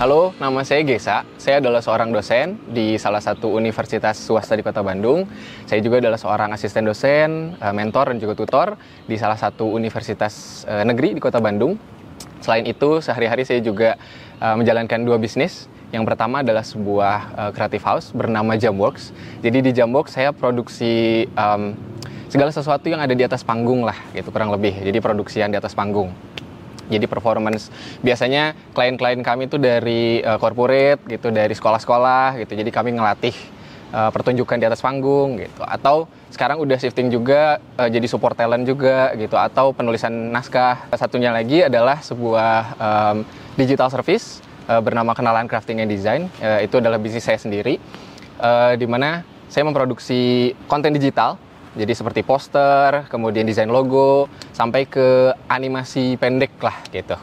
Halo, nama saya Gesa. Saya adalah seorang dosen di salah satu universitas swasta di Kota Bandung. Saya juga adalah seorang asisten dosen, mentor, dan juga tutor di salah satu universitas negeri di Kota Bandung. Selain itu, sehari-hari saya juga menjalankan dua bisnis. Yang pertama adalah sebuah creative house bernama Jamworks. Jadi di Jamworks saya produksi segala sesuatu yang ada di atas panggung lah, gitu kurang lebih. Jadi produksian di atas panggung. Jadi performance, biasanya klien-klien kami itu dari corporate gitu, dari sekolah-sekolah gitu. Jadi kami ngelatih pertunjukan di atas panggung gitu. Atau sekarang udah shifting juga jadi support talent juga gitu, atau penulisan naskah. Satunya lagi adalah sebuah digital service bernama Kenalan Crafting and Design. Itu adalah bisnis saya sendiri, di mana saya memproduksi konten digital. Jadi seperti poster, kemudian desain logo, sampai ke animasi pendek lah gitu.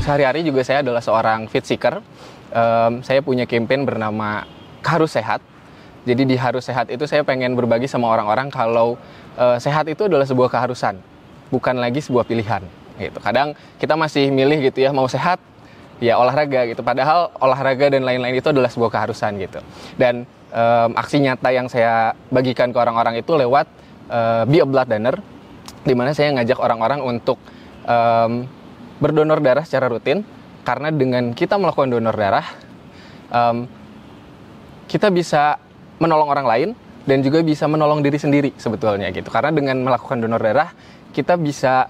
Sehari-hari juga saya adalah seorang fit seeker. Saya punya campaign bernama Harus Sehat. Jadi di Harus Sehat itu saya pengen berbagi sama orang-orang kalau sehat itu adalah sebuah keharusan, bukan lagi sebuah pilihan. Gitu. Kadang kita masih milih gitu ya, mau sehat, ya olahraga gitu, padahal olahraga dan lain-lain itu adalah sebuah keharusan gitu. Dan aksi nyata yang saya bagikan ke orang-orang itu lewat Be a Blood Donor, di mana saya ngajak orang-orang untuk berdonor darah secara rutin, karena dengan kita melakukan donor darah, kita bisa menolong orang lain dan juga bisa menolong diri sendiri sebetulnya gitu. Karena dengan melakukan donor darah, kita bisa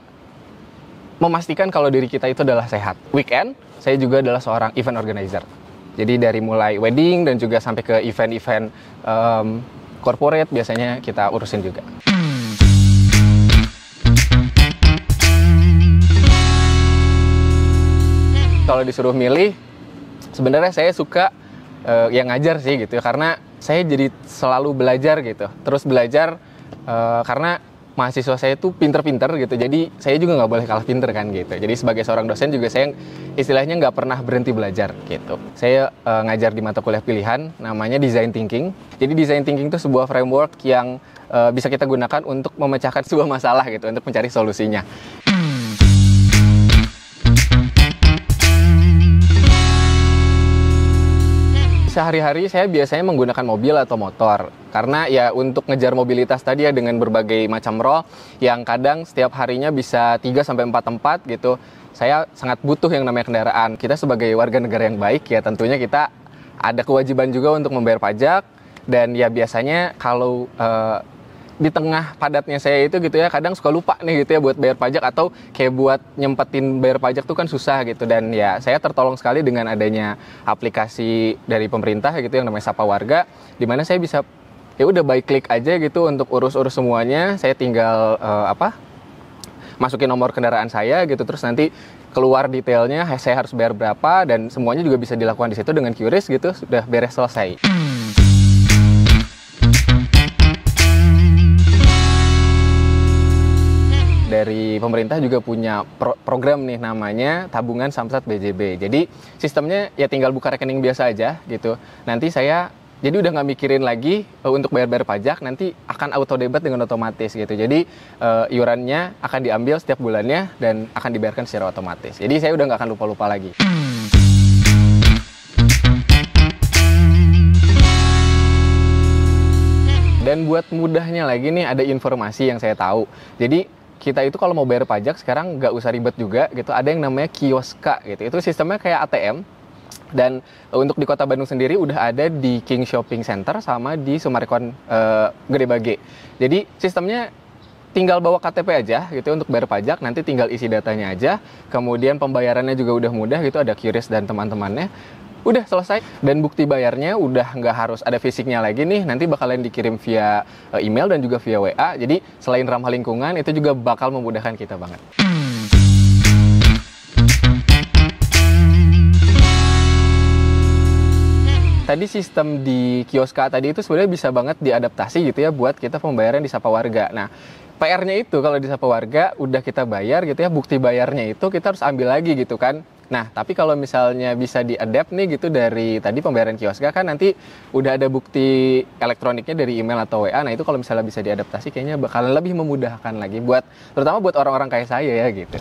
memastikan kalau diri kita itu adalah sehat. Weekend, saya juga adalah seorang event organizer. Jadi dari mulai wedding dan juga sampai ke event-event corporate biasanya kita urusin juga. Kalau disuruh milih, sebenarnya saya suka yang ngajar sih gitu ya, karena saya jadi selalu belajar gitu. Terus belajar karena mahasiswa saya tuh pinter-pinter gitu, jadi saya juga nggak boleh kalah pinter kan gitu. Jadi sebagai seorang dosen juga saya istilahnya nggak pernah berhenti belajar gitu. Saya ngajar di mata kuliah pilihan namanya Design Thinking. Jadi Design Thinking itu sebuah framework yang bisa kita gunakan untuk memecahkan sebuah masalah gitu, untuk mencari solusinya. Sehari-hari saya biasanya menggunakan mobil atau motor, karena ya untuk ngejar mobilitas tadi ya, dengan berbagai macam role yang kadang setiap harinya bisa 3-4 tempat gitu. Saya sangat butuh yang namanya kendaraan. Kita sebagai warga negara yang baik ya, tentunya kita ada kewajiban juga untuk membayar pajak. Dan ya biasanya kalau di tengah padatnya saya itu gitu ya, kadang suka lupa nih gitu ya buat bayar pajak, atau kayak buat nyempetin bayar pajak tuh kan susah gitu. Dan ya saya tertolong sekali dengan adanya aplikasi dari pemerintah gitu yang namanya Sapa Warga, di mana saya bisa ya udah by klik aja gitu untuk urus-urus semuanya. Saya tinggal masukin nomor kendaraan saya gitu, terus nanti keluar detailnya saya harus bayar berapa, dan semuanya juga bisa dilakukan di situ dengan QRIS gitu, sudah beres selesai. Dari pemerintah juga punya program nih namanya Tabungan Samsat BJB. Jadi sistemnya ya tinggal buka rekening biasa aja gitu. Nanti saya jadi udah nggak mikirin lagi untuk bayar-bayar pajak, nanti akan auto debit dengan otomatis gitu. Jadi iurannya akan diambil setiap bulannya dan akan dibayarkan secara otomatis. Jadi saya udah nggak akan lupa-lupa lagi. Dan buat mudahnya lagi nih, ada informasi yang saya tahu. Jadi kita itu kalau mau bayar pajak sekarang nggak usah ribet juga gitu. Ada yang namanya Kioska gitu. Itu sistemnya kayak ATM. Dan untuk di Kota Bandung sendiri udah ada di King Shopping Center sama di Summarecon Gede Bage. Jadi sistemnya tinggal bawa KTP aja gitu untuk bayar pajak, nanti tinggal isi datanya aja. Kemudian pembayarannya juga udah mudah gitu, ada QRIS dan teman-temannya. Udah selesai, dan bukti bayarnya udah nggak harus ada fisiknya lagi nih, nanti bakalan dikirim via email dan juga via WA. Jadi selain ramah lingkungan, itu juga bakal memudahkan kita banget. Tadi sistem di Kioska tadi itu sebenarnya bisa banget diadaptasi gitu ya buat kita pembayaran di Sapa Warga. Nah, PR-nya itu kalau di Sapa Warga udah kita bayar gitu ya, bukti bayarnya itu kita harus ambil lagi gitu kan. Nah, tapi kalau misalnya bisa di-adapt nih gitu dari tadi pembayaran kiosga kan nanti udah ada bukti elektroniknya dari email atau WA. Nah, itu kalau misalnya bisa diadaptasi kayaknya bakalan lebih memudahkan lagi buat terutama buat orang-orang kayak saya ya gitu.